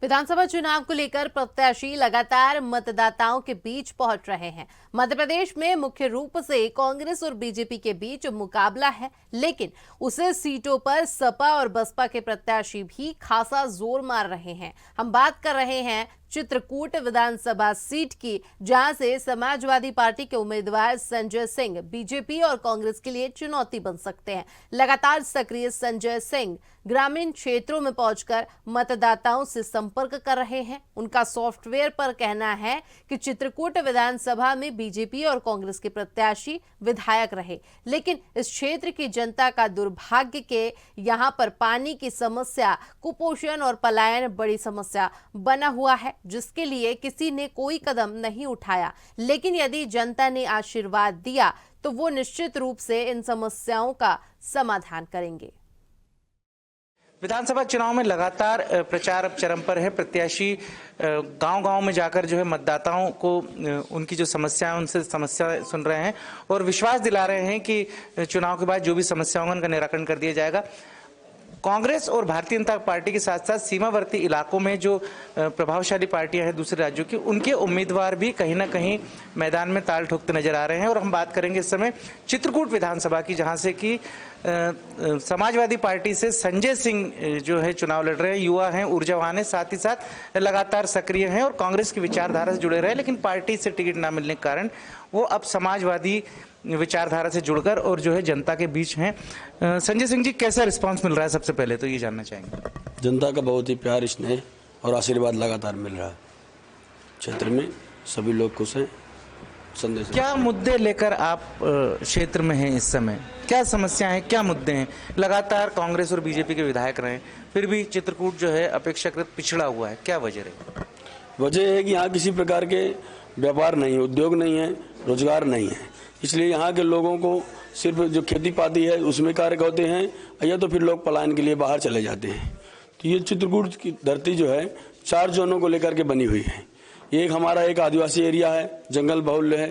विधानसभा चुनाव को लेकर प्रत्याशी लगातार मतदाताओं के बीच पहुंच रहे हैं। मध्य प्रदेश में मुख्य रूप से कांग्रेस और बीजेपी के बीच मुकाबला है, लेकिन उसे सीटों पर सपा और बसपा के प्रत्याशी भी खासा जोर मार रहे हैं। हम बात कर रहे हैं चित्रकूट विधानसभा सीट की, जहां से समाजवादी पार्टी के उम्मीदवार संजय सिंह बीजेपी और कांग्रेस के लिए चुनौती बन सकते हैं। लगातार सक्रिय संजय सिंह ग्रामीण क्षेत्रों में पहुंचकर मतदाताओं से संपर्क कर रहे हैं। उनका सॉफ्टवेयर पर कहना है कि चित्रकूट विधानसभा में बीजेपी और कांग्रेस के प्रत्याशी विधायक रहे, लेकिन इस क्षेत्र की जनता का दुर्भाग्य के यहां पर पानी की समस्या, कुपोषण और पलायन बड़ी समस्या बना हुआ है, जिसके लिए किसी ने कोई कदम नहीं उठाया। लेकिन यदि जनता ने आशीर्वाद दिया तो वो निश्चित रूप से इन समस्याओं का समाधान करेंगे। विधानसभा चुनाव में लगातार प्रचार अब चरम पर है। प्रत्याशी गांव-गांव में जाकर जो है मतदाताओं को उनकी जो समस्या है उनसे समस्या सुन रहे हैं और विश्वास दिला रहे हैं कि चुनाव के बाद जो भी समस्या होगा उनका निराकरण कर दिया जाएगा। कांग्रेस और भारतीय जनता पार्टी के साथ साथ सीमावर्ती इलाकों में जो प्रभावशाली पार्टियां हैं दूसरे राज्यों की, उनके उम्मीदवार भी कहीं ना कहीं मैदान में ताल ठोकते नजर आ रहे हैं। और हम बात करेंगे इस समय चित्रकूट विधानसभा की, जहां से कि समाजवादी पार्टी से संजय सिंह जो है चुनाव लड़ रहे हैं। युवा हैं, ऊर्जावान हैं, साथ ही साथ लगातार सक्रिय हैं और कांग्रेस की विचारधारा से जुड़े रहे, लेकिन पार्टी से टिकट न मिलने के कारण वो अब समाजवादी विचारधारा से जुड़कर और जो है जनता के बीच हैं। संजय सिंह जी, कैसा रिस्पांस मिल रहा है? सबसे पहले तो ये जानना चाहेंगे। जनता का बहुत ही प्यार, स्नेह और आशीर्वाद लगातार मिल रहा है। क्षेत्र में सभी लोग खुश हैं। संदेश क्या मुद्दे लेकर आप क्षेत्र में हैं इस समय? क्या समस्या है, क्या मुद्दे हैं? लगातार कांग्रेस और बीजेपी के विधायक रहे, फिर भी चित्रकूट जो है अपेक्षाकृत पिछड़ा हुआ है, क्या वजह है? वजह है कि यहाँ किसी प्रकार के व्यापार नहीं है, उद्योग नहीं है, रोजगार नहीं है। इसलिए यहाँ के लोगों को सिर्फ जो खेती पाती है उसमें कार्य होते हैं, या तो फिर लोग पलायन के लिए बाहर चले जाते हैं। तो ये चित्रकूट की धरती जो है 4 जोनों को लेकर के बनी हुई है। एक हमारा एक आदिवासी एरिया है, जंगल बहुल्य है।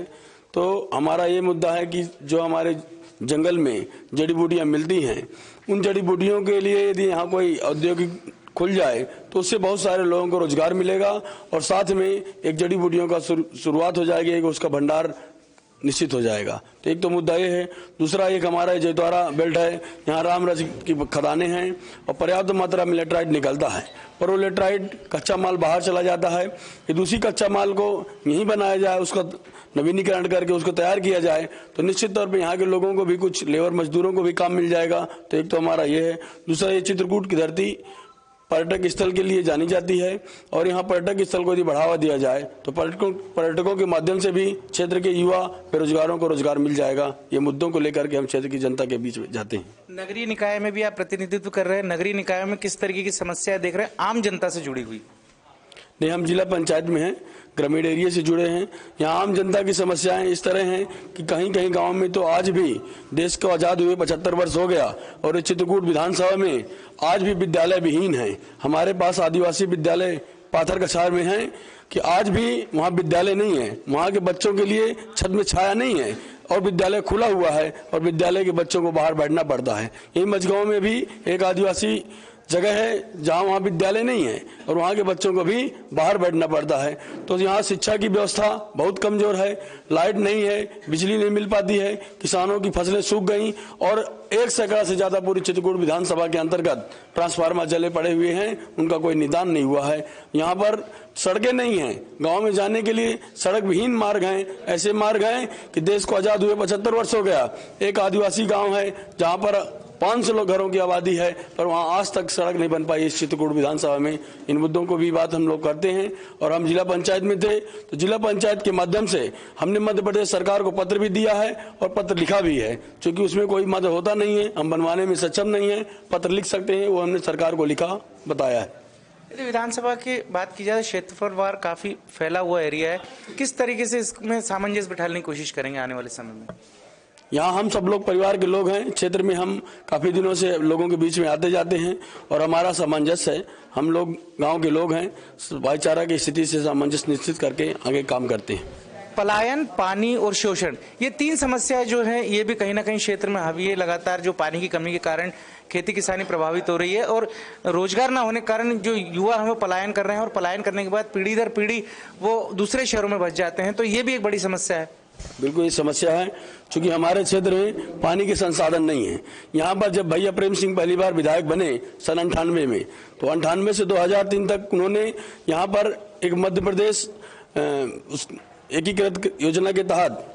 तो हमारा ये मुद्दा है कि जो हमारे जंगल में जड़ी बूटियाँ मिलती हैं, उन जड़ी बूटियों के लिए यदि यहाँ कोई औद्योगिक खुल जाए तो उससे बहुत सारे लोगों को रोजगार मिलेगा और साथ में एक जड़ी बूटियों का शुरुआत हो जाएगी, एक उसका भंडार निश्चित हो जाएगा। तो एक तो मुद्दा ये है। दूसरा एक हमारा जयद्वारा बेल्ट है, यहाँ रामरज की खदानें हैं और पर्याप्त मात्रा में लेटराइट निकलता है, पर वो लेटराइट कच्चा माल बाहर चला जाता है। ये दूसरी कच्चा माल को यहीं बनाया जाए, उसका नवीनीकरण करके उसको तैयार किया जाए तो निश्चित तौर पे यहाँ के लोगों को भी, कुछ लेबर मजदूरों को भी काम मिल जाएगा। तो एक तो हमारा ये है। दूसरा, ये चित्रकूट की धरती पर्यटक स्थल के लिए जानी जाती है और यहाँ पर्यटक स्थल को यदि बढ़ावा दिया जाए तो पर्यटकों के माध्यम से भी क्षेत्र के युवा बेरोजगारों को रोजगार मिल जाएगा। ये मुद्दों को लेकर के हम क्षेत्र की जनता के बीच में जाते हैं। नगरीय निकाय में भी आप प्रतिनिधित्व कर रहे हैं, नगरीय निकाय में किस तरीके की समस्या देख रहे हैं आम जनता से जुड़ी हुई? नहीं, हम जिला पंचायत में हैं, ग्रामीण एरिया से जुड़े हैं। यहाँ आम जनता की समस्याएं इस तरह हैं कि कहीं कहीं गांव में तो आज भी देश को आज़ाद हुए 75 वर्ष हो गया और चित्रकूट विधानसभा में आज भी विद्यालय विहीन है। हमारे पास आदिवासी विद्यालय पाथर कछार में है कि आज भी वहाँ विद्यालय नहीं है, वहाँ के बच्चों के लिए छत में छाया नहीं है और विद्यालय खुला हुआ है और विद्यालय के बच्चों को बाहर बैठना पड़ता है। यही मझगांव में भी एक आदिवासी जगह है जहाँ वहाँ विद्यालय नहीं है और वहाँ के बच्चों को भी बाहर बैठना पड़ता है। तो यहाँ शिक्षा की व्यवस्था बहुत कमजोर है, लाइट नहीं है, बिजली नहीं मिल पाती है, किसानों की फसलें सूख गई और 1 सैकड़ा से ज्यादा पूरी चित्रकूट विधानसभा के अंतर्गत ट्रांसफार्मर जले पड़े हुए हैं, उनका कोई निदान नहीं हुआ है। यहाँ पर सड़कें नहीं हैं, गांव में जाने के लिए सड़क विहीन मार्ग हैं। ऐसे मार्ग हैं कि देश को आजाद हुए 75 वर्ष हो गया। एक आदिवासी गांव है जहां पर 500 घरों की आबादी है, पर वहां आज तक सड़क नहीं बन पाई इस चित्रकूट विधानसभा में। इन मुद्दों को भी बात हम लोग करते हैं और हम जिला पंचायत में थे तो जिला पंचायत के माध्यम से हमने मध्य प्रदेश सरकार को पत्र भी दिया है और पत्र लिखा भी है। क्योंकि उसमें कोई मदद होता नहीं है, हम बनवाने में सक्षम नहीं है, पत्र लिख सकते हैं, वो हमने सरकार को लिखा बताया है। यदि विधानसभा की बात की जाए, क्षेत्रफलवार काफी फैला हुआ एरिया है, किस तरीके से इसमें सामंजस्य बिठाने की कोशिश करेंगे आने वाले समय में? यहाँ हम सब लोग परिवार के लोग हैं, क्षेत्र में हम काफी दिनों से लोगों के बीच में आते जाते हैं और हमारा सामंजस्य है। हम लोग गांव के लोग हैं, भाईचारा की स्थिति से सामंजस्य निश्चित करके आगे काम करते हैं। पलायन, पानी और शोषण, ये तीन समस्याएं जो हैं ये भी कहीं ना कहीं क्षेत्र में हावी है। लगातार जो पानी की कमी के कारण खेती किसानी प्रभावित हो रही है और रोजगार ना होने के कारण जो युवा हैं वो पलायन कर रहे हैं और पलायन करने के बाद पीढ़ी दर पीढ़ी वो दूसरे शहरों में बस जाते हैं। तो ये भी एक बड़ी समस्या है। बिल्कुल ये समस्या है, क्योंकि हमारे क्षेत्र में पानी के संसाधन नहीं है। यहाँ पर जब भैया प्रेम सिंह पहली बार विधायक बने सन 98 में, तो 98 से 2003 तक उन्होंने यहाँ पर एक मध्य प्रदेश एकीकृत योजना के तहत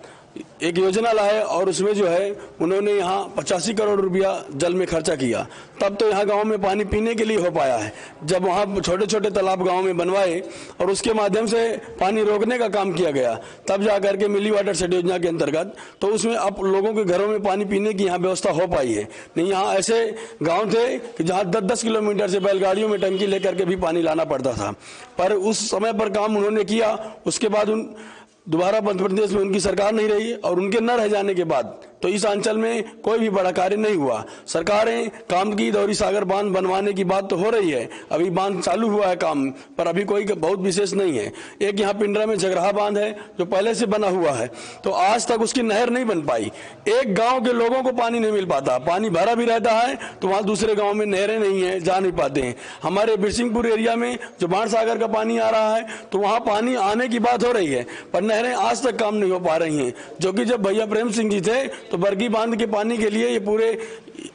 एक योजना लाए और उसमें जो है उन्होंने यहाँ 85 करोड़ रुपया जल में खर्चा किया। तब तो यहाँ गांव में पानी पीने के लिए हो पाया है। जब वहाँ छोटे छोटे तालाब गांव में बनवाए और उसके माध्यम से पानी रोकने का काम किया गया, तब जा करके मिली वाटर सेट योजना के अंतर्गत तो उसमें अब लोगों के घरों में पानी पीने की यहाँ व्यवस्था हो पाई है। नहीं, यहाँ ऐसे गाँव थे कि जहाँ 10-10 किलोमीटर से बैलगाड़ियों में टंकी लेकर के भी पानी लाना पड़ता था। पर उस समय पर काम उन्होंने किया। उसके बाद दोबारा मध्य प्रदेश में उनकी सरकार नहीं रही और उनके न रह जाने के बाद तो इस अंचल में कोई भी बड़ा कार्य नहीं हुआ। सरकारें काम की दौरी सागर बांध बनवाने की बात तो हो रही है, अभी बांध चालू हुआ है काम, पर अभी कोई बहुत विशेष नहीं है। एक यहाँ पिंडरा में झगराहा बांध है जो पहले से बना हुआ है, तो आज तक उसकी नहर नहीं बन पाई। एक गाँव के लोगों को पानी नहीं मिल पाता, पानी भरा भी रहता है तो वहाँ दूसरे गाँव में नहरें नहीं है, जा नहीं पाते हैं। हमारे बिरसिंहपुर एरिया में जो बाण सागर का पानी आ रहा है तो वहाँ पानी आने की बात हो रही है, पर नहरें आज तक काम नहीं हो पा रही हैं। जो कि जब भैया प्रेम सिंह जी थे तो बरगी बांध के पानी के लिए ये पूरे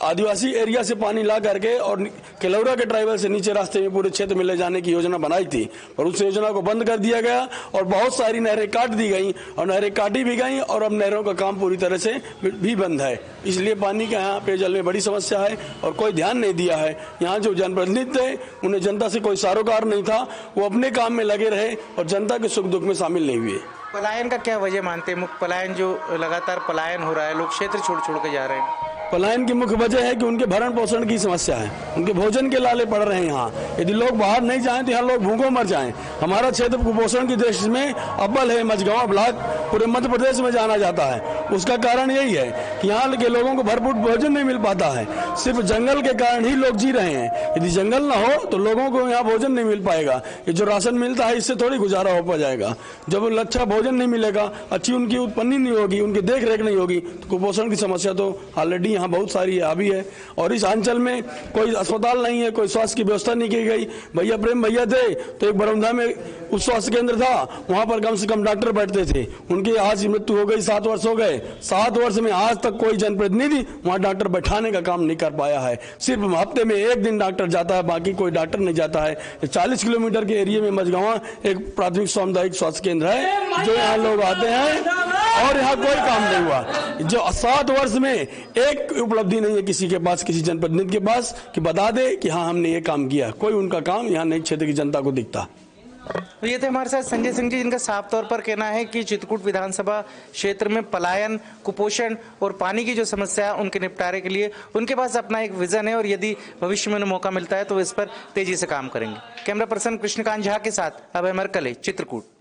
आदिवासी एरिया से पानी ला करके और केलौरा के ट्राइबल से नीचे रास्ते में पूरे क्षेत्र में ले जाने की योजना बनाई थी, पर उस योजना को बंद कर दिया गया और बहुत सारी नहरें काट दी गई और नहरें काटी भी गई और अब नहरों का काम पूरी तरह से भी बंद है। इसलिए पानी का यहाँ पेयजल में बड़ी समस्या है और कोई ध्यान नहीं दिया है। यहाँ जो जनप्रतिनिधि थे उन्हें जनता से कोई सरोकार नहीं था, वो अपने काम में लगे रहे और जनता के सुख दुख में शामिल नहीं हुए। पलायन का क्या वजह मानते हैं? मुख्य पलायन जो लगातार पलायन हो रहा है, लोग क्षेत्र छोड़ छोड़ के जा रहे हैं। पलायन की मुख्य वजह है कि उनके भरण पोषण की समस्या है, उनके भोजन के लाले पड़ रहे हैं। यहाँ यदि लोग बाहर नहीं जाएं तो यहाँ लोग भूखों मर जाएं। हमारा क्षेत्र कुपोषण की दृष्टि में अव्वल है। मझगांव ब्लॉक पूरे मध्य प्रदेश में जाना जाता है। उसका कारण यही है कि यहाँ के लोगों को भरपूर भोजन नहीं मिल पाता है। सिर्फ जंगल के कारण ही लोग जी रहे हैं। यदि जंगल ना हो तो लोगों को यहाँ भोजन नहीं मिल पाएगा। ये जो राशन मिलता है इससे थोड़ी गुजारा हो पा जाएगा। जब अच्छा भोजन नहीं मिलेगा, अच्छी उनकी उत्पत्ति नहीं होगी, उनकी देख रेख नहीं होगी, तो कुपोषण की समस्या तो ऑलरेडी यहाँ बहुत सारी अभी है। और इस अंचल में कोई अस्पताल नहीं है, कोई स्वास्थ्य की व्यवस्था नहीं की गई। भैया प्रेम भैया थे तो एक बरौंधा में उप स्वास्थ्य केंद्र था, वहां पर कम से कम डॉक्टर बैठते थे। उनकी आज मृत्यु हो गई, 7 वर्ष हो गए। 7 वर्ष में आज तक कोई जनप्रतिनिधि वहां डॉक्टर बैठाने का काम नहीं कर पाया है। सिर्फ हफ्ते में 1 दिन डॉक्टर जाता है, बाकी कोई डॉक्टर नहीं जाता है। 40 किलोमीटर के एरिया में मझगांवा एक प्राथमिक सामुदायिक स्वास्थ्य केंद्र है जो यहाँ लोग आते हैं और यहाँ कोई काम नहीं हुआ। जो 7 वर्ष में एक उपलब्धि नहीं है किसी के पास, किसी जनप्रतिनिधि के पास कि बता दे कि हाँ हमने ये काम किया। कोई उनका काम यहाँ नहीं क्षेत्र की जनता को दिखता। तो ये थे हमारे साथ संजय सिंह जी, जिनका साफ तौर पर कहना है कि चित्रकूट विधानसभा क्षेत्र में पलायन, कुपोषण और पानी की जो समस्या है उनके निपटारे के लिए उनके पास अपना एक विजन है और यदि भविष्य में उन्हें मौका मिलता है तो इस पर तेजी से काम करेंगे। कैमरा पर्सन कृष्णकांत झा के साथ अभय मरकले, चित्रकूट।